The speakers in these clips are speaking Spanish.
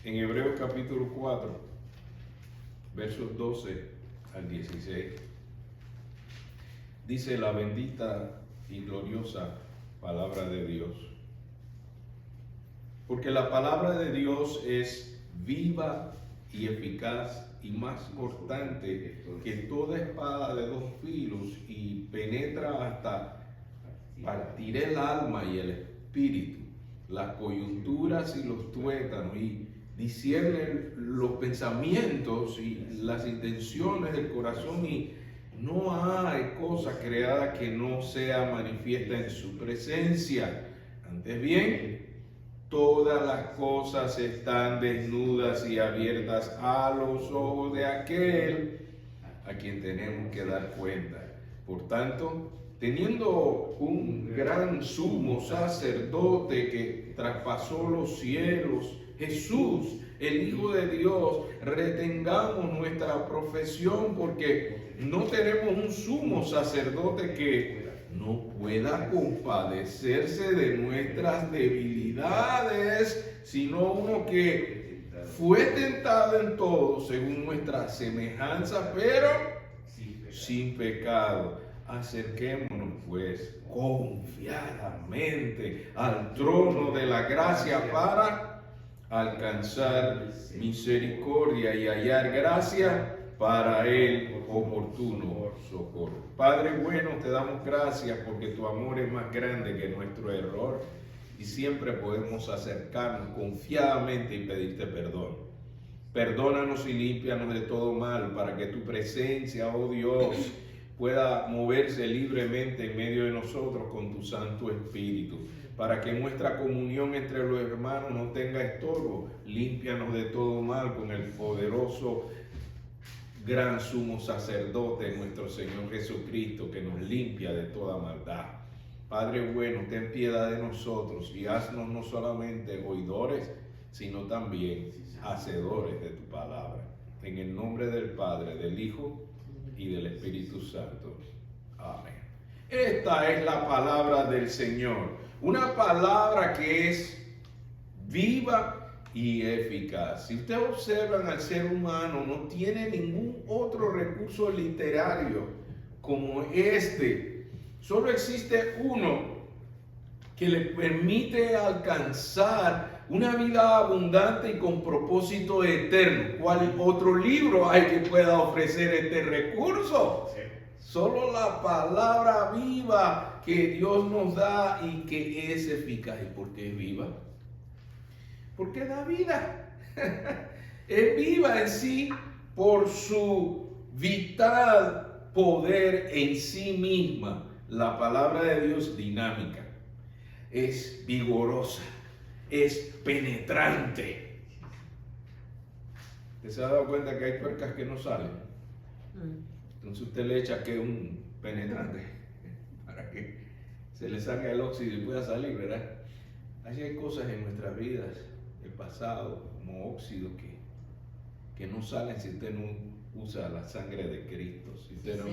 En Hebreos capítulo 4, versos 12 al 16, dice la bendita y gloriosa palabra de Dios. Porque la palabra de Dios es viva y eficaz y más cortante que toda espada de dos filos y penetra hasta partir el alma y el espíritu, las coyunturas y los tuétanos, y discierne los pensamientos y las intenciones del corazón, y no hay cosa creada que no sea manifiesta en su presencia. Antes bien, todas las cosas están desnudas y abiertas a los ojos de aquel a quien tenemos que dar cuenta. Por tanto, teniendo un gran sumo sacerdote que traspasó los cielos, Jesús, el Hijo de Dios, retengamos nuestra profesión, porque no tenemos un sumo sacerdote que no pueda compadecerse de nuestras debilidades, sino uno que fue tentado en todo según nuestra semejanza, pero sin pecado. Acerquémonos pues confiadamente al trono de la gracia para alcanzar misericordia y hallar gracia para el oportuno socorro. Padre bueno, te damos gracias porque tu amor es más grande que nuestro error y siempre podemos acercarnos confiadamente y pedirte perdón. Perdónanos y límpianos de todo mal para que tu presencia, oh Dios, pueda moverse libremente en medio de nosotros con tu Santo Espíritu, para que nuestra comunión entre los hermanos no tenga estorbo. Límpianos de todo mal con el poderoso gran sumo sacerdote, nuestro Señor Jesucristo, que nos limpia de toda maldad. Padre bueno, ten piedad de nosotros y haznos no solamente oidores, sino también hacedores de tu palabra. En el nombre del Padre, del Hijo y del Espíritu Santo. Amén. Esta es la palabra del Señor. Una palabra que es viva y eficaz. Si ustedes observan al ser humano, no tiene ningún otro recurso literario como este. Solo existe uno que le permite alcanzar una vida abundante y con propósito eterno. ¿Cuál otro libro hay que pueda ofrecer este recurso? Sí. Solo la palabra viva que Dios nos da y que es eficaz. ¿Y por qué es viva? Porque da vida. Es viva en sí por su vital poder en sí misma. La palabra de Dios dinámica, es vigorosa, es penetrante. ¿Usted se ha dado cuenta que hay tuercas que no salen? Entonces usted le echa que un penetrante para que se le salga el óxido y pueda salir, ¿verdad? Así hay cosas en nuestras vidas, el pasado, como óxido que no salen si usted no usa la sangre de Cristo, si usted no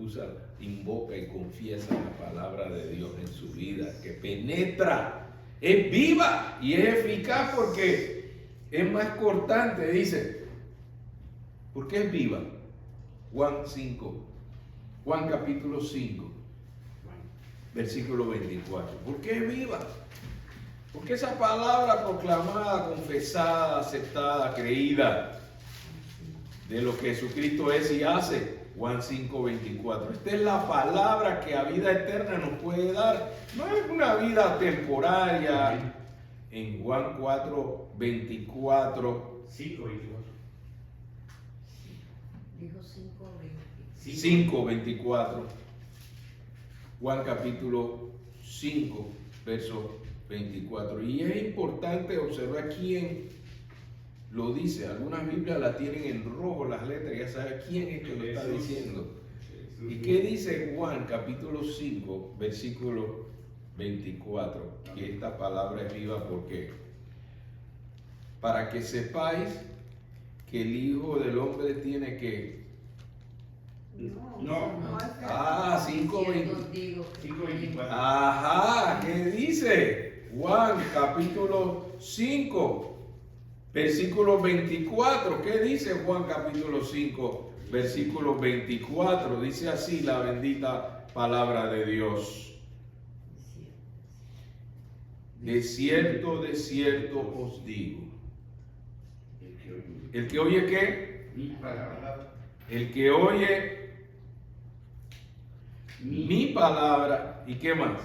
usa, invoca y confiesa la palabra de Dios en su vida, que penetra, es viva y es eficaz porque es más cortante, dice. ¿Por qué es viva? Juan capítulo 5, versículo 24. ¿Por qué es viva? Porque esa palabra proclamada, confesada, aceptada, creída de lo que Jesucristo es y hace, Juan 5:24. Esta es la palabra que a vida eterna nos puede dar. No es una vida temporaria. En Juan 4:24. 5:24. Dijo 5:24. Juan capítulo 5, verso 24. Y es importante observar quién lo dice. Algunas Biblias la tienen en rojo las letras, ya sabe quién es que lo está diciendo. ¿Y qué dice Juan capítulo 5, versículo 24? Que esta palabra es viva porque para que sepáis que el Hijo del Hombre tiene que... No. 5:24. Ajá, ¿qué dice? Juan capítulo 5, Versículo 24, ¿qué dice Juan capítulo 5? Versículo 24, dice así la bendita palabra de Dios. De cierto os digo. ¿El que oye qué? Mi palabra. El que oye mi palabra, ¿y qué más?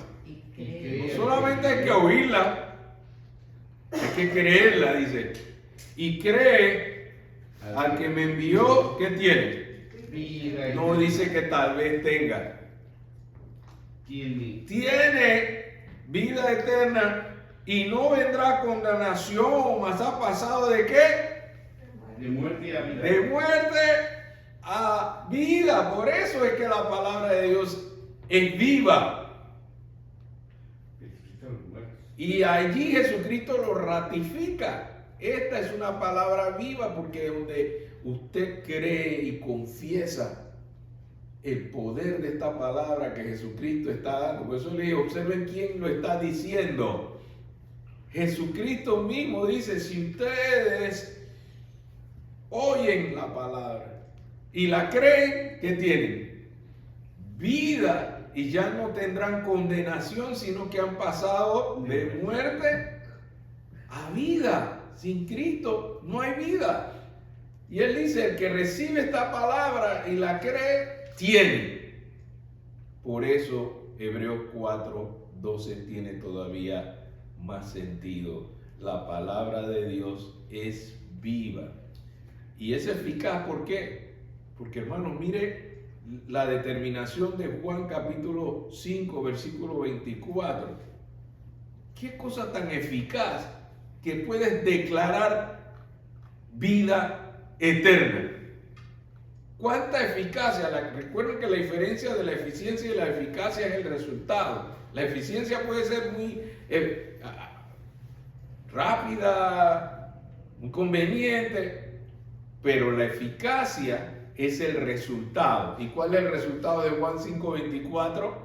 No solamente hay que oírla, hay que creerla, dice. Y cree al que me envió, ¿qué tiene? No dice que tal vez tenga. Tiene vida eterna y no vendrá condenación, mas ha pasado ¿de qué? De muerte a vida. De muerte a vida. Por eso es que la palabra de Dios es viva. Y allí Jesucristo lo ratifica. Esta es una palabra viva porque donde usted cree y confiesa el poder de esta palabra que Jesucristo está dando. Por eso le digo, observen quién lo está diciendo. Jesucristo mismo dice, si ustedes oyen la palabra y la creen, ¿qué tienen? Vida. Y ya no tendrán condenación, sino que han pasado de muerte a vida. Sin Cristo no hay vida. Y él dice, el que recibe esta palabra y la cree, tiene. Por eso Hebreos 4:12 tiene todavía más sentido. La palabra de Dios es viva. Y es eficaz, ¿por qué? Porque hermanos, mire la determinación de Juan capítulo 5, versículo 24. Qué cosa tan eficaz que puedes declarar vida eterna. ¿Cuánta eficacia? Recuerden que la diferencia de la eficiencia y la eficacia es el resultado. La eficiencia puede ser muy rápida, muy conveniente, pero la eficacia es el resultado. ¿Y cuál es el resultado de Juan 5:24?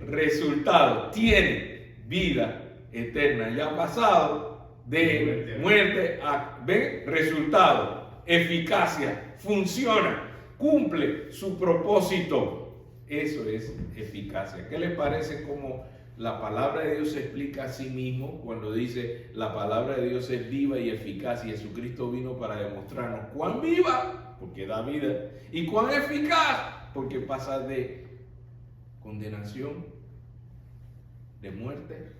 Resultado. Tiene vida eterna. Ya ha pasado de muerte a resultado. Eficacia. Funciona. Cumple su propósito. Eso es eficacia. ¿Qué les parece como la palabra de Dios se explica a sí mismo cuando dice la palabra de Dios es viva y eficaz y Jesucristo vino para demostrarnos cuán viva? Porque da vida. ¿Y cuán eficaz? Porque pasa de condenación, de muerte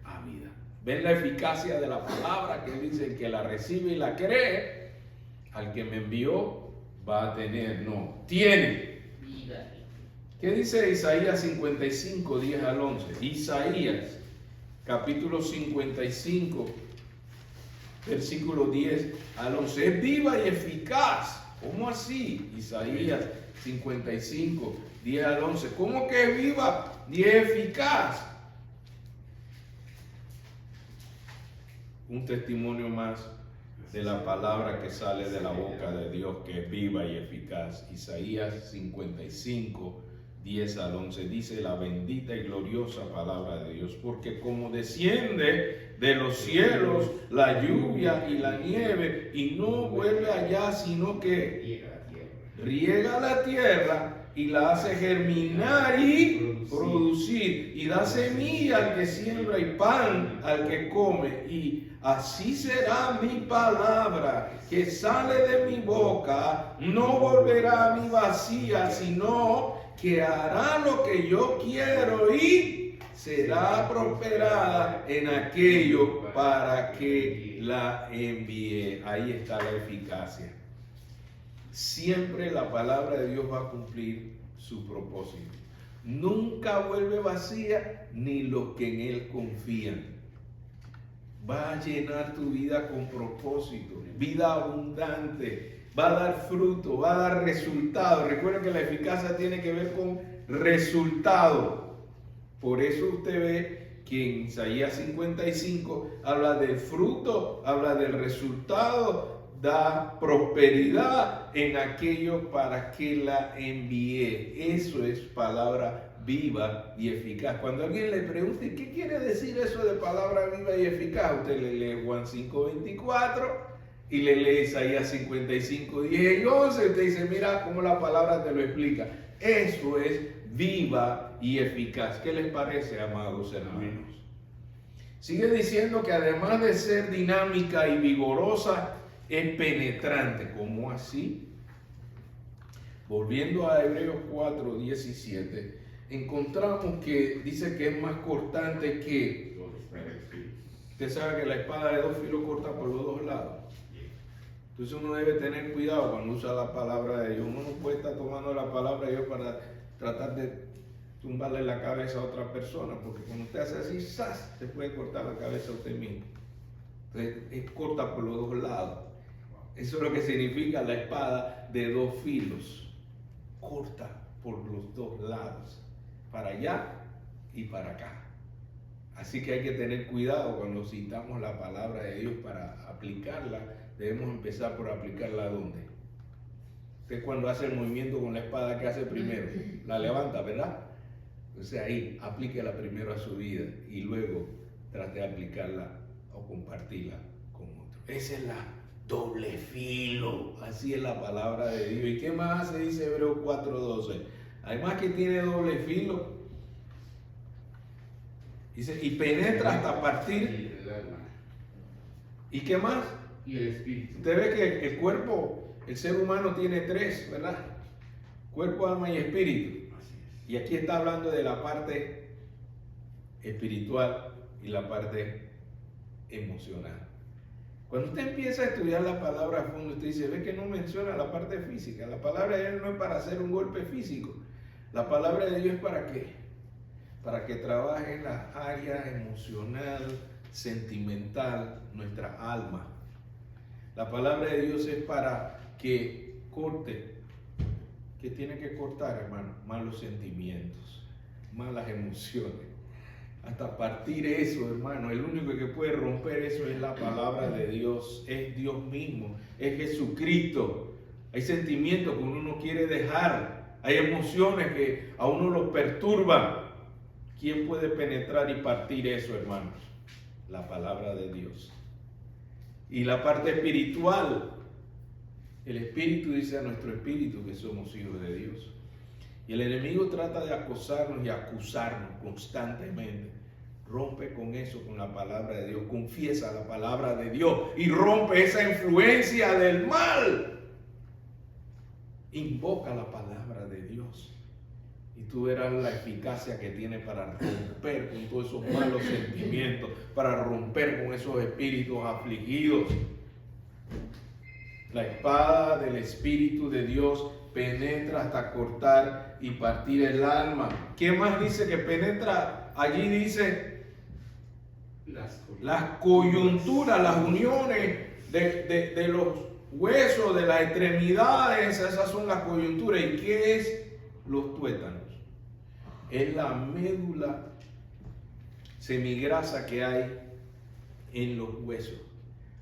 a vida. ¿Ven la eficacia de la palabra que dice el que la recibe y la cree? Al que me envió va a tener, no, tiene vida. ¿Qué dice Isaías 55, 10 al 11? Isaías, capítulo 55. Versículo 10 al 11. Es viva y eficaz. ¿Cómo así? Isaías 55, 10 al 11. ¿Cómo que es viva y eficaz? Un testimonio más de la palabra que sale de la boca de Dios, que es viva y eficaz. Isaías 55, 10 al 11 dice la bendita y gloriosa palabra de Dios, porque como desciende de los cielos la lluvia y la nieve y no vuelve allá, sino que riega la tierra y la hace germinar y producir y da semilla al que siembra y pan al que come, y así será mi palabra que sale de mi boca, no volverá a mí vacía, sino que hará lo que yo quiero y será prosperada en aquello para que la envíe. Ahí está la eficacia. Siempre la palabra de Dios va a cumplir su propósito. Nunca vuelve vacía, ni los que en Él confían. Va a llenar tu vida con propósito, vida abundante. Va a dar fruto, va a dar resultado. Recuerden que la eficacia tiene que ver con resultado. Por eso usted ve que en Isaías 55 habla del fruto, habla del resultado, da prosperidad en aquello para que la envíe. Eso es palabra viva y eficaz. Cuando alguien le pregunte qué quiere decir eso de palabra viva y eficaz, usted le lee Juan 5:24 y le lee Isaías 55:10 y 11. Usted dice, mira cómo la palabra te lo explica. Eso es viva y eficaz. ¿Qué les parece, amados hermanos? Sigue diciendo que además de ser dinámica y vigorosa, es penetrante. ¿Cómo así? Volviendo a Hebreos 4:17, encontramos que dice que es más cortante que... Usted sabe que la espada de dos filos corta por los dos lados. Entonces uno debe tener cuidado cuando usa la palabra de Dios. Uno no puede estar tomando la palabra de Dios para tratar de tumbarle la cabeza a otra persona, porque cuando usted hace así, ¡zas!, te puede cortar la cabeza a usted mismo. Entonces es corta por los dos lados. Eso es lo que significa la espada de dos filos. Corta por los dos lados, para allá y para acá. Así que hay que tener cuidado cuando citamos la palabra de Dios para aplicarla. Debemos empezar por aplicarla ¿dónde? Usted cuando hace el movimiento con la espada, ¿qué hace primero? La levanta, ¿verdad? Entonces ahí, aplíquela primero a su vida y luego trate de aplicarla o compartirla con otros. Esa es la doble filo, así es la palabra de Dios. ¿Y qué más se dice Hebreos 4:12? Además que tiene doble filo, dice, y penetra hasta partir. ¿Y qué más? Y el espíritu. Usted ve que el cuerpo, el ser humano tiene tres, ¿verdad? Cuerpo, alma y espíritu. Y aquí está hablando de la parte espiritual y la parte emocional. Cuando usted empieza a estudiar la palabra a fondo, usted dice, ve que no menciona la parte física. La palabra de Dios no es para hacer un golpe físico. La palabra de Dios es ¿para qué? Para que trabaje en la área emocional, sentimental, nuestra alma. La palabra de Dios es para que corte. ¿Qué tiene que cortar, hermano? Malos sentimientos, malas emociones. Hasta partir eso, hermano. El único que puede romper eso es la palabra de Dios. Es Dios mismo. Es Jesucristo. Hay sentimientos que uno no quiere dejar. Hay emociones que a uno los perturban. ¿Quién puede penetrar y partir eso, hermanos? La palabra de Dios. Y la parte espiritual. El Espíritu dice a nuestro espíritu que somos hijos de Dios. Y el enemigo trata de acosarnos y acusarnos constantemente. Rompe con eso, con la palabra de Dios. Confiesa la palabra de Dios y rompe esa influencia del mal. Invoca la palabra de Dios. Y tú verás la eficacia que tiene para romper con todos esos malos sentimientos, para romper con esos espíritus afligidos. La espada del Espíritu de Dios penetra hasta cortar y partir el alma. ¿Qué más dice que penetra? Allí dice las coyunturas, las uniones de los huesos, de las extremidades. Esas son las coyunturas. ¿Y qué es los tuétanos? Es la médula semigrasa que hay en los huesos.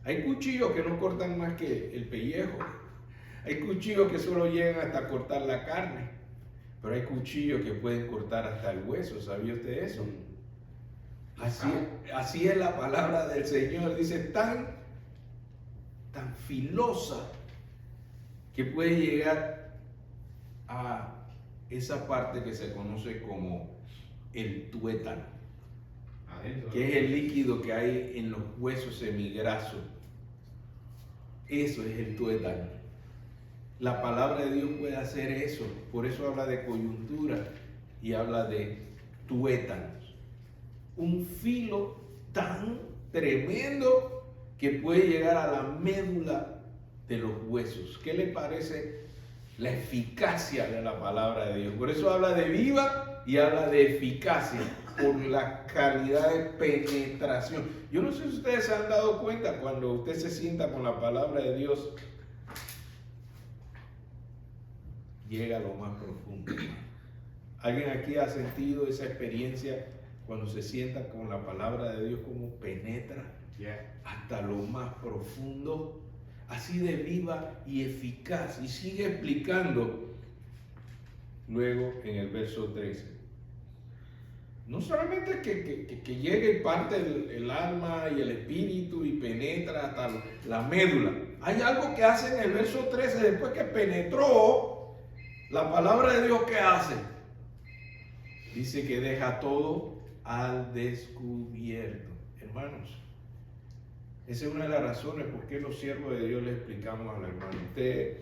Hay cuchillos que no cortan más que el pellejo. Hay cuchillos que solo llegan hasta cortar la carne. Pero hay cuchillos que pueden cortar hasta el hueso. ¿Sabía usted eso? Así es la palabra del Señor. Dice, tan filosa que puede llegar a esa parte que se conoce como el tuétano, que es el líquido que hay en los huesos semigrasos. Eso es el tuétano. La palabra de Dios puede hacer eso. Por eso habla de coyuntura y habla de tuétanos. Un filo tan tremendo que puede llegar a la médula de los huesos. ¿Qué le parece la eficacia de la palabra de Dios? Por eso habla de viva y habla de eficacia, por la calidad de penetración. Yo no sé si ustedes se han dado cuenta cuando usted se sienta con la palabra de Dios, llega a lo más profundo. ¿Alguien aquí ha sentido esa experiencia cuando se sienta con la palabra de Dios, como penetra hasta lo más profundo? Así de viva y eficaz. Y sigue explicando luego en el verso 13. No solamente que llegue y parte el alma y el espíritu y penetra hasta la médula. Hay algo que hace en el verso 13, después que penetró la palabra de Dios, ¿qué hace? Dice que deja todo al descubierto. Hermanos, esa es una de las razones por qué los siervos de Dios le explicamos al hermano. Usted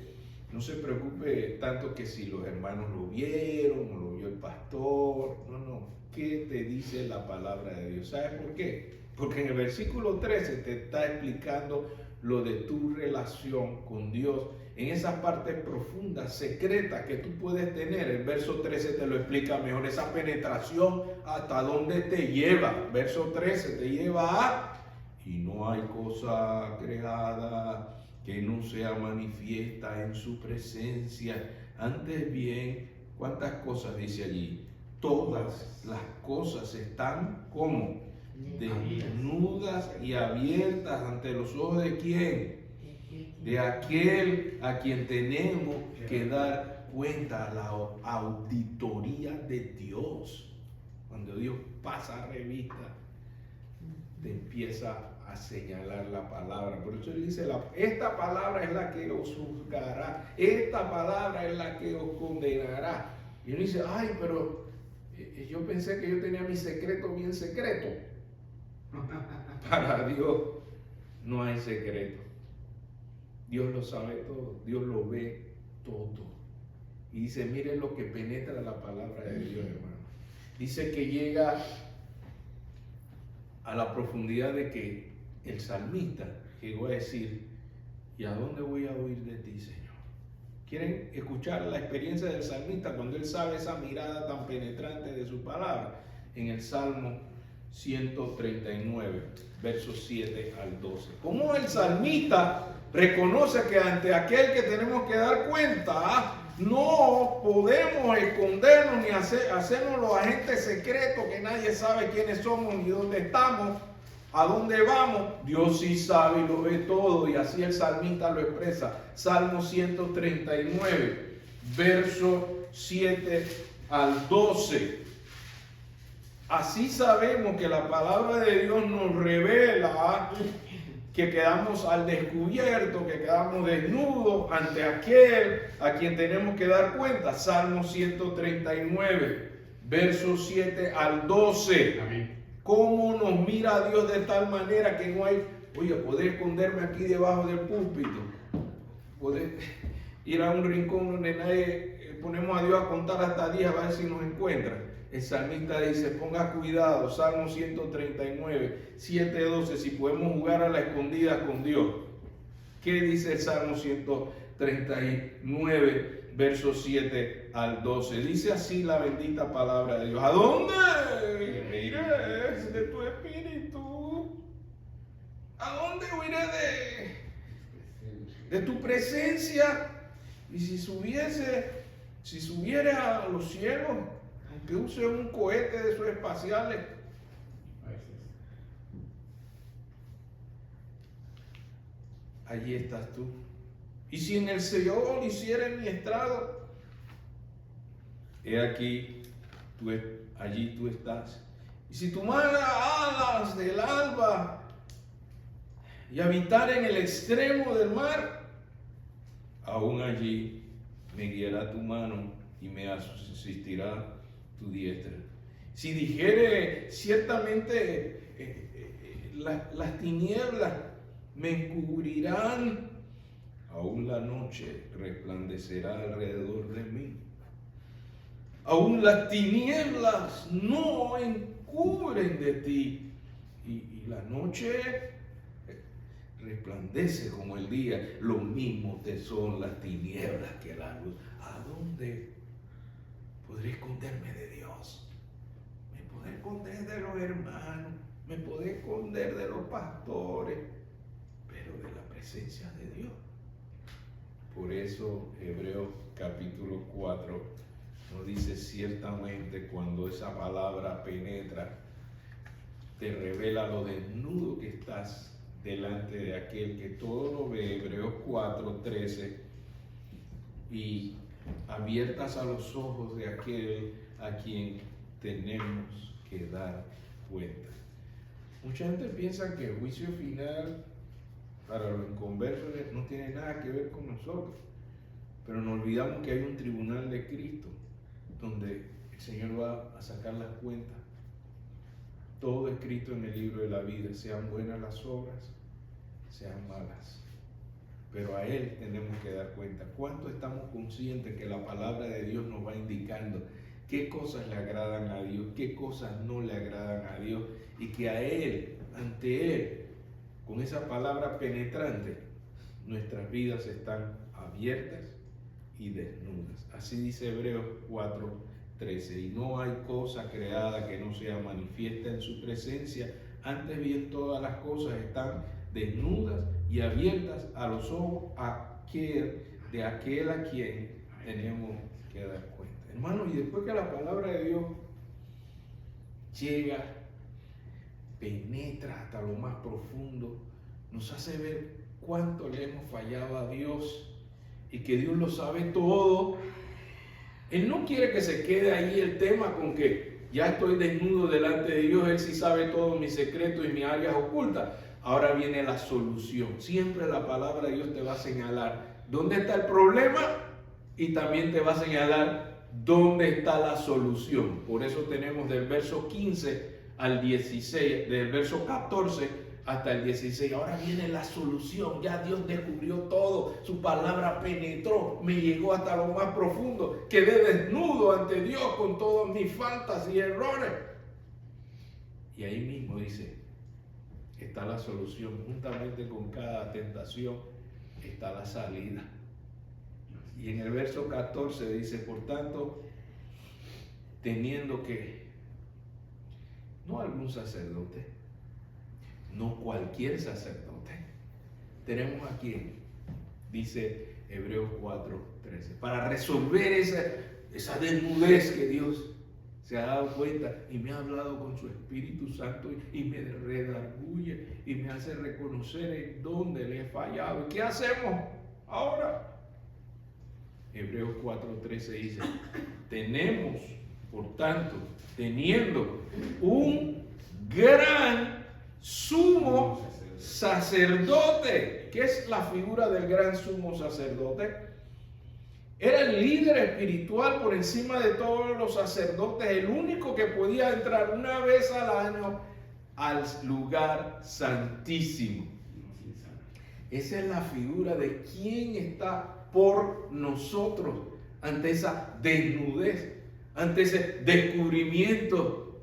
no se preocupe tanto que si los hermanos lo vieron o lo vio el pastor. No. ¿Qué te dice la palabra de Dios? ¿Sabes por qué? Porque en el versículo 13 te está explicando lo de tu relación con Dios. En esas partes profundas, secretas que tú puedes tener. El verso 13 te lo explica mejor. Esa penetración, hasta dónde te lleva. Verso 13 te lleva a... Y no hay cosa creada que no sea manifiesta en su presencia. Antes bien, ¿cuántas cosas dice allí? Todas las cosas están como desnudas y abiertas ante los ojos de ¿quién? De aquel a quien tenemos que dar cuenta, a la auditoría de Dios. Cuando Dios pasa revista, te empieza a señalar la palabra. Por eso él dice, esta palabra es la que os juzgará, esta palabra es la que os condenará. Y uno dice, ay, pero yo pensé que yo tenía mi secreto bien secreto. Para Dios no hay secreto. Dios lo sabe todo, Dios lo ve todo. Y dice, miren lo que penetra la palabra de Dios, hermano. Dice que llega a la profundidad de que el salmista llegó a decir, ¿y a dónde voy a huir de ti, Señor? ¿Quieren escuchar la experiencia del salmista cuando él sabe esa mirada tan penetrante de su palabra? En el Salmo 139, versos 7 al 12. ¿Cómo el salmista reconoce que ante aquel que tenemos que dar cuenta, no podemos escondernos ni hacernos los agentes secretos que nadie sabe quiénes somos ni dónde estamos, a dónde vamos? Dios sí sabe y lo ve todo, y así el salmista lo expresa. Salmo 139, verso 7 al 12. Así sabemos que la palabra de Dios nos revela que quedamos al descubierto, que quedamos desnudos ante aquel a quien tenemos que dar cuenta. Salmo 139, versos 7 al 12. Amén. ¿Cómo nos mira Dios de tal manera que no hay, oye, poder esconderme aquí debajo del púlpito? Poder ir a un rincón donde nadie, ponemos a Dios a contar hasta 10 a ver si nos encuentra. El salmista dice, ponga cuidado, Salmo 139, 7-12, si podemos jugar a la escondida con Dios. ¿Qué dice el Salmo 139, versos 7 al 12? Dice así la bendita palabra de Dios. ¿A dónde iré de tu espíritu? ¿A dónde huiré de tu presencia? Y si subiera a los cielos, que use un cohete de esos espaciales, allí estás tú. Y si en el Seol hiciera mi estrado, he aquí, allí tú estás. Y si tomara alas del alba y habitar en el extremo del mar, aún allí me guiará tu mano y me asistirá tu diestra. Si dijere ciertamente las tinieblas me encubrirán, aún la noche resplandecerá alrededor de mí. Aún las tinieblas no encubren de ti, y la noche resplandece como el día. Lo mismo te son las tinieblas que la luz. ¿A dónde podré esconderme de Dios? Me podré esconder de los hermanos, me podré esconder de los pastores, pero de la presencia de Dios. Por eso Hebreos capítulo 4 nos dice, ciertamente cuando esa palabra penetra, te revela lo desnudo que estás delante de aquel que todo lo ve. Hebreos 4:13, y abiertas a los ojos de aquel a quien tenemos que dar cuenta. Mucha gente piensa que el juicio final para los inconversos no tiene nada que ver con nosotros, pero nos olvidamos que hay un tribunal de Cristo donde el Señor va a sacar las cuentas. Todo escrito en el libro de la vida, sean buenas las obras, sean malas. Pero a Él tenemos que dar cuenta. ¿Cuánto estamos conscientes que la palabra de Dios nos va indicando qué cosas le agradan a Dios, qué cosas no le agradan a Dios? Y que a Él, ante Él, con esa palabra penetrante, nuestras vidas están abiertas y desnudas. Así dice Hebreos 4:13. Y no hay cosa creada que no sea manifiesta en su presencia. Antes bien, todas las cosas están desnudas y abiertas a los ojos de aquel a quien tenemos que dar cuenta. Hermano, y después que la palabra de Dios llega, penetra hasta lo más profundo, nos hace ver cuánto le hemos fallado a Dios y que Dios lo sabe todo. Él no quiere que se quede ahí el tema con que ya estoy desnudo delante de Dios, Él sí sabe todos mis secretos y mis áreas ocultas. Ahora viene la solución. Siempre la palabra de Dios te va a señalar dónde está el problema y también te va a señalar dónde está la solución. Por eso tenemos del verso 15 al 16, del verso 14 hasta el 16. Ahora viene la solución. Ya Dios descubrió todo. Su palabra penetró, me llegó hasta lo más profundo. Quedé desnudo ante Dios con todas mis faltas y errores. Y ahí mismo dice, está la solución. Juntamente con cada tentación está la salida. Y en el verso 14 dice, por tanto, teniendo que, no algún sacerdote, no cualquier sacerdote, tenemos a quién, dice Hebreos 4:13, para resolver esa desnudez que Dios se ha dado cuenta y me ha hablado con su Espíritu Santo y me redarguye y me hace reconocer en dónde le he fallado. ¿Y qué hacemos ahora? Hebreos 4:13 dice, tenemos, por tanto, teniendo un gran sumo sacerdote. ¿Qué es la figura del gran sumo sacerdote? Era el líder espiritual por encima de todos los sacerdotes, el único que podía entrar una vez al año al lugar santísimo. Esa es la figura de quién está por nosotros ante esa desnudez, ante ese descubrimiento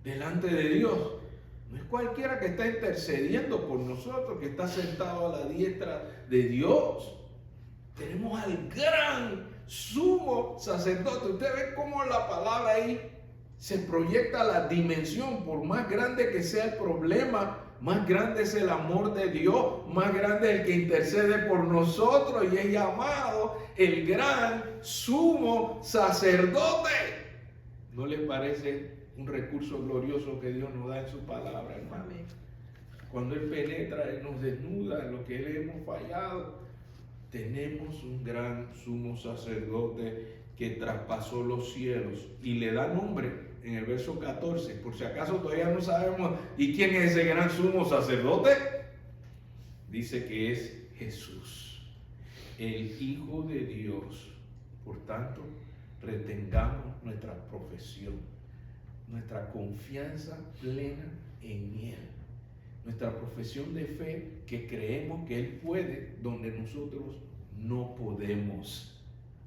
delante de Dios. No es cualquiera que está intercediendo por nosotros, que está sentado a la diestra de Dios. Tenemos al gran sumo sacerdote. Usted ve cómo la palabra ahí se proyecta la dimensión. Por más grande que sea el problema, más grande es el amor de Dios, más grande es el que intercede por nosotros y es llamado el gran sumo sacerdote. ¿No les parece un recurso glorioso que Dios nos da en su palabra, hermano? Cuando Él penetra, Él nos desnuda en lo que Él hemos fallado. Tenemos un gran sumo sacerdote que traspasó los cielos y le da nombre en el verso 14, por si acaso todavía no sabemos ¿y quién es ese gran sumo sacerdote? Dice que es Jesús, el Hijo de Dios. Por tanto, retengamos nuestra profesión, nuestra confianza plena en Él, nuestra profesión de fe, que creemos que Él puede donde nosotros no podemos.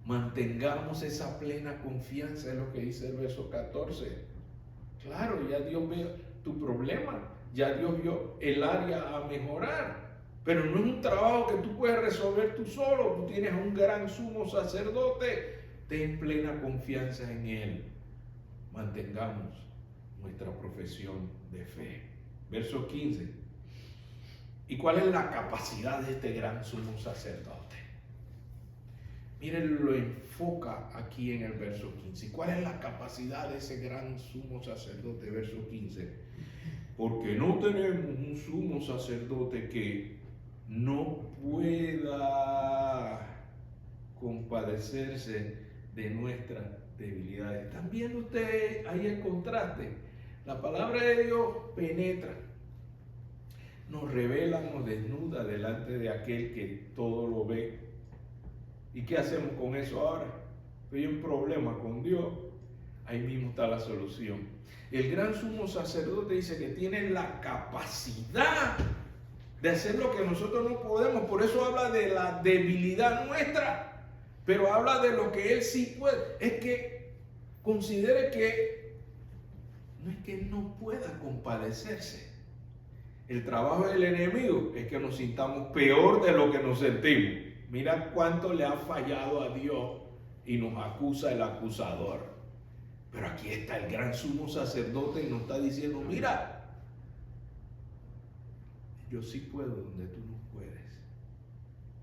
Mantengamos esa plena confianza, es lo que dice el verso 14. Claro, ya Dios ve tu problema, ya Dios vio el área a mejorar, pero no es un trabajo que tú puedes resolver tú solo. Tú tienes un gran sumo sacerdote. Ten plena confianza en Él. Mantengamos nuestra profesión de fe. Verso 15. ¿Y cuál es la capacidad de este gran sumo sacerdote? Miren, lo enfoca aquí en el verso 15. ¿Cuál es la capacidad de ese gran sumo sacerdote? Verso 15. Porque no tenemos un sumo sacerdote que no pueda compadecerse de nuestras debilidades. ¿Están viendo ustedes ahí el contraste? La palabra de Dios penetra, nos revela, nos desnuda delante de aquel que todo lo ve. ¿Y qué hacemos con eso ahora? Hay un problema con Dios, ahí mismo está la solución. El gran sumo sacerdote dice que tiene la capacidad de hacer lo que nosotros no podemos. Por eso habla de la debilidad nuestra, pero habla de lo que Él sí puede. Es que considere que no es que no pueda compadecerse. El trabajo del enemigo es que nos sintamos peor de lo que nos sentimos. Mira cuánto le ha fallado a Dios y nos acusa el acusador. Pero aquí está el gran sumo sacerdote y nos está diciendo, mira, yo sí puedo donde tú no puedes.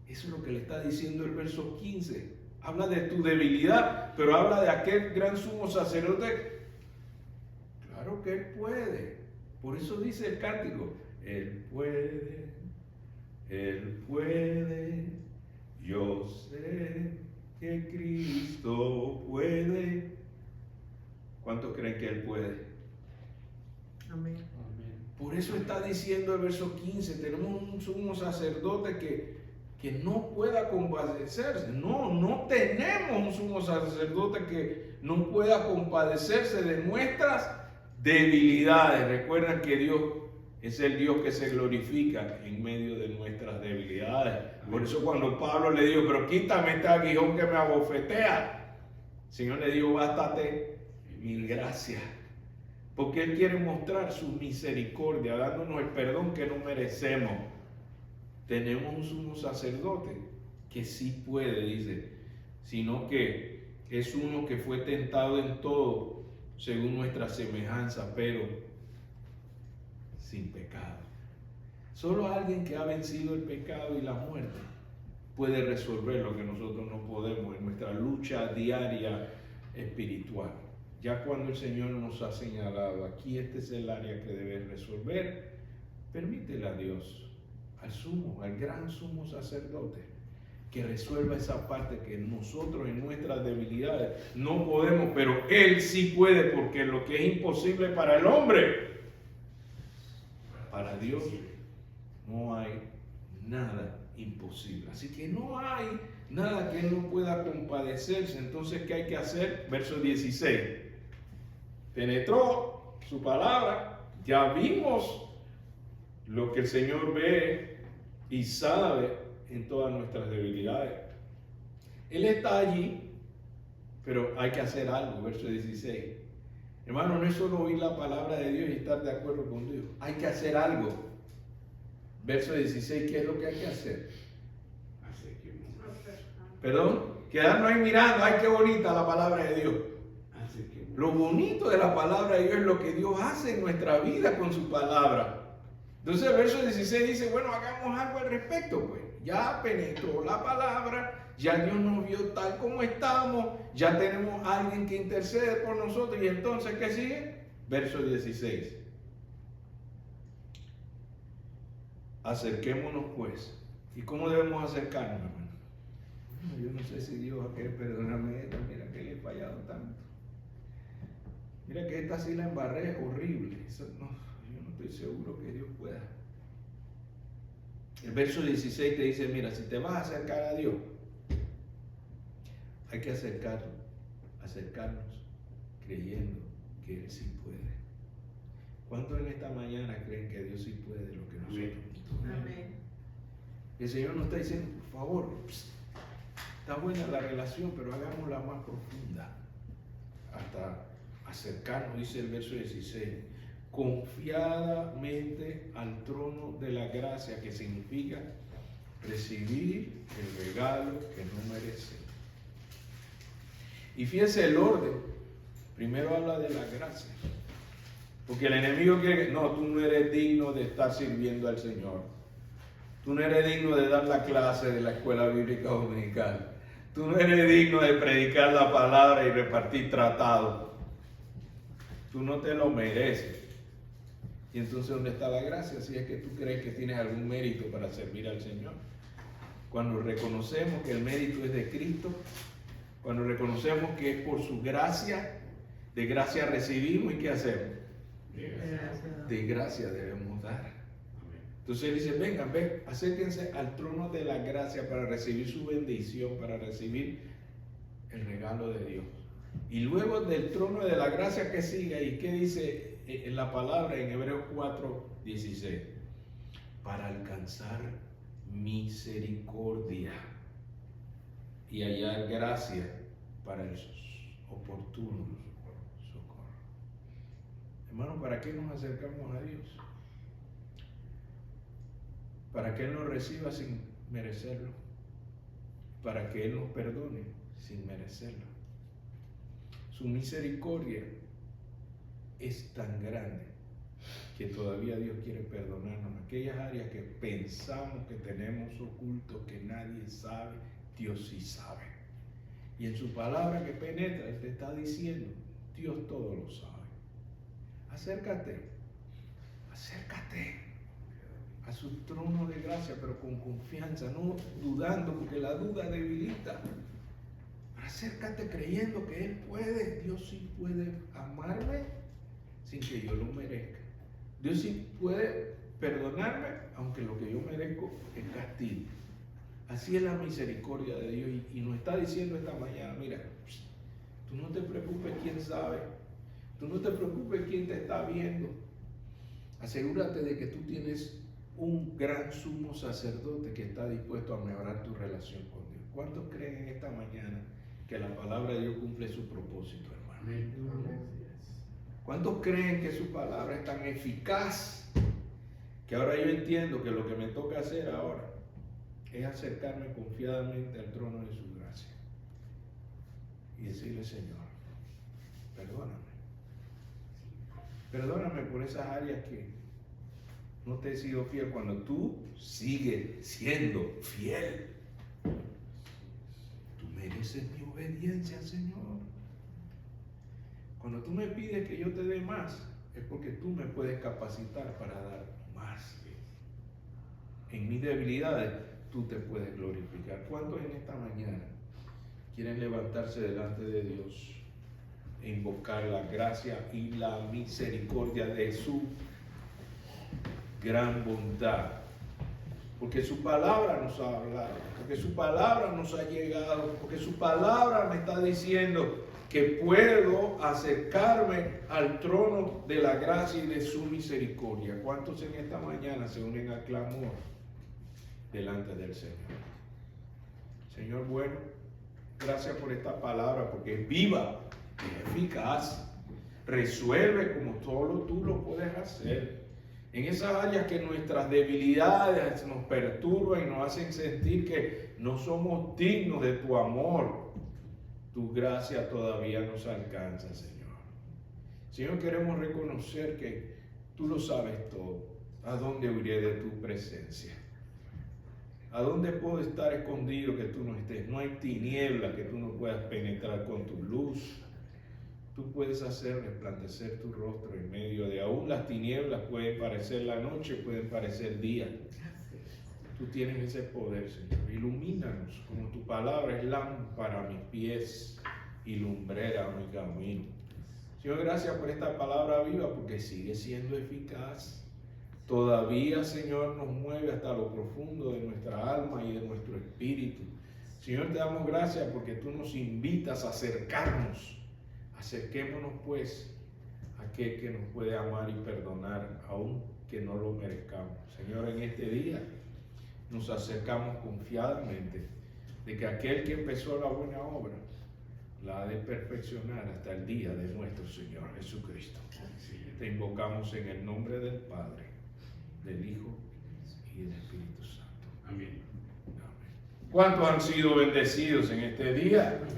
Eso es lo que le está diciendo el verso 15. Habla de tu debilidad, pero habla de aquel gran sumo sacerdote. Claro que Él puede. Por eso dice el cántico, Él puede, yo sé que Cristo puede. ¿Cuántos creen que Él puede? Amén. Por eso está diciendo el verso 15, tenemos un sumo sacerdote que no pueda compadecerse. No tenemos un sumo sacerdote que no pueda compadecerse de nuestras debilidades. Recuerden que Dios es el Dios que se glorifica en medio de nuestras debilidades. Por eso cuando Pablo le dijo, pero quítame este aguijón que me abofetea, el Señor le dijo, bástate mi gracia. Porque Él quiere mostrar su misericordia, dándonos el perdón que no merecemos. Tenemos un sumo sacerdote que sí puede, dice, sino que es uno que fue tentado en todo, según nuestra semejanza, pero sin pecado. Solo alguien que ha vencido el pecado y la muerte puede resolver lo que nosotros no podemos en nuestra lucha diaria espiritual. Ya cuando el Señor nos ha señalado, aquí este es el área que debes resolver, permítele a Dios, al sumo, al gran sumo sacerdote, que resuelva esa parte que nosotros en nuestras debilidades no podemos, pero Él sí puede, porque lo que es imposible para el hombre, para Dios no hay nada imposible. Así que no hay nada que Él no pueda compadecerse. Entonces, ¿qué hay que hacer? Verso 16. Penetró su palabra, ya vimos lo que el Señor ve y sabe en todas nuestras debilidades. Él está allí, pero hay que hacer algo, verso 16. Hermano, no es solo oír la palabra de Dios y estar de acuerdo con Dios, hay que hacer algo. Verso 16, ¿qué es lo que hay que hacer? Perdón, quedarnos ahí mirando, ay, qué bonita la palabra de Dios. Lo bonito de la palabra de Dios es lo que Dios hace en nuestra vida con su palabra. Entonces el verso 16 dice, bueno, hagamos algo al respecto, pues. Ya penetró la palabra, ya Dios nos vio tal como estamos, ya tenemos a alguien que intercede por nosotros. Y entonces, ¿qué sigue? Verso 16. Acerquémonos pues. ¿Y cómo debemos acercarnos, hermano? Yo no sé si Dios va a querer perdonarme esto, mira que le he fallado tanto. Mira que esta sí la embarré horrible. Eso, no, yo no estoy seguro que Dios pueda. El verso 16 te dice, mira, si te vas a acercar a Dios, hay que acercarnos creyendo que Él sí puede. ¿Cuántos en esta mañana creen que Dios sí puede lo que nosotros no podemos? Amén. El Señor nos está diciendo, por favor, está buena la relación, pero hagámosla más profunda. Hasta acercarnos, dice el verso 16, confiadamente al trono de la gracia, que significa recibir el regalo que no merece. Y fíjense el orden. Primero habla de la gracia. Porque el enemigo quiere que, no, tú no eres digno de estar sirviendo al Señor. Tú no eres digno de dar la clase de la escuela bíblica dominical. Tú no eres digno de predicar la palabra y repartir tratados. Tú no te lo mereces. Y entonces, ¿dónde está la gracia? Si es que tú crees que tienes algún mérito para servir al Señor. Cuando reconocemos que el mérito es de Cristo, Cuando reconocemos que es por su gracia, de gracia recibimos, ¿y qué hacemos? De gracia debemos dar. Entonces él dice, vengan, acérquense al trono de la gracia para recibir su bendición, para recibir el regalo de Dios. Y luego del trono de la gracia, ¿qué sigue? ¿Y qué dice en la palabra en Hebreos 4:16? Para alcanzar misericordia y hallar gracia para el oportuno socorro. Hermano, ¿para qué nos acercamos a Dios? Para que Él nos reciba sin merecerlo, para que Él nos perdone sin merecerlo. Su misericordia es tan grande que todavía Dios quiere perdonarnos. Aquellas áreas que pensamos que tenemos ocultos, que nadie sabe, Dios sí sabe. Y en su palabra que penetra, Él te está diciendo, Dios todo lo sabe. Acércate a su trono de gracia, pero con confianza, no dudando, porque la duda debilita. Acércate creyendo que Él puede. Dios sí puede amarme sin que yo lo merezca. Dios sí puede perdonarme, aunque lo que yo merezco es castigo. Así es la misericordia de Dios, y nos está diciendo esta mañana, mira, tú no te preocupes quién sabe, tú no te preocupes quién te está viendo. Asegúrate de que tú tienes un gran sumo sacerdote que está dispuesto a mejorar tu relación con Dios. ¿Cuántos creen en esta mañana que la palabra de Dios cumple su propósito, hermano? ¿Cuántos creen que su palabra es tan eficaz que ahora yo entiendo que lo que me toca hacer ahora es acercarme confiadamente al trono de su gracia y decirle, Señor, perdóname por esas áreas que no te he sido fiel cuando tú sigues siendo fiel? Tú mereces mi obediencia, Señor. Cuando tú me pides que yo te dé más, es porque tú me puedes capacitar para dar más. En mis debilidades, tú te puedes glorificar. ¿Cuántos en esta mañana quieren levantarse delante de Dios e invocar la gracia y la misericordia de su gran bondad? Porque su palabra nos ha hablado, porque su palabra nos ha llegado, porque su palabra me está diciendo que puedo acercarme al trono de la gracia y de su misericordia. ¿Cuántos en esta mañana se unen al clamor delante del Señor? Señor bueno, gracias por esta palabra, porque es viva, es eficaz, resuelve como solo tú lo puedes hacer. En esas áreas que nuestras debilidades nos perturban y nos hacen sentir que no somos dignos de tu amor, tu gracia todavía nos alcanza, Señor. Señor, queremos reconocer que tú lo sabes todo. ¿A dónde huiré de tu presencia? ¿A dónde puedo estar escondido que tú no estés? No hay tiniebla que tú no puedas penetrar con tu luz. Tú puedes hacer resplandecer tu rostro en medio de aún las tinieblas. Pueden parecer la noche, pueden parecer día. Tú tienes ese poder, Señor. Ilumínanos, como tu palabra es lámpara a mis pies y lumbrera a mi camino. Señor, gracias por esta palabra viva, porque sigue siendo eficaz. Todavía, Señor, nos mueve hasta lo profundo de nuestra alma y de nuestro espíritu. Señor, te damos gracias porque tú nos invitas a acercarnos. Acerquémonos pues a aquel que nos puede amar y perdonar, aun que no lo merezcamos. Señor, en este día nos acercamos confiadamente de que aquel que empezó la buena obra la ha de perfeccionar hasta el día de nuestro Señor Jesucristo. Te invocamos en el nombre del Padre, del Hijo y del Espíritu Santo. Amén. Amén. ¿Cuántos han sido bendecidos en este día?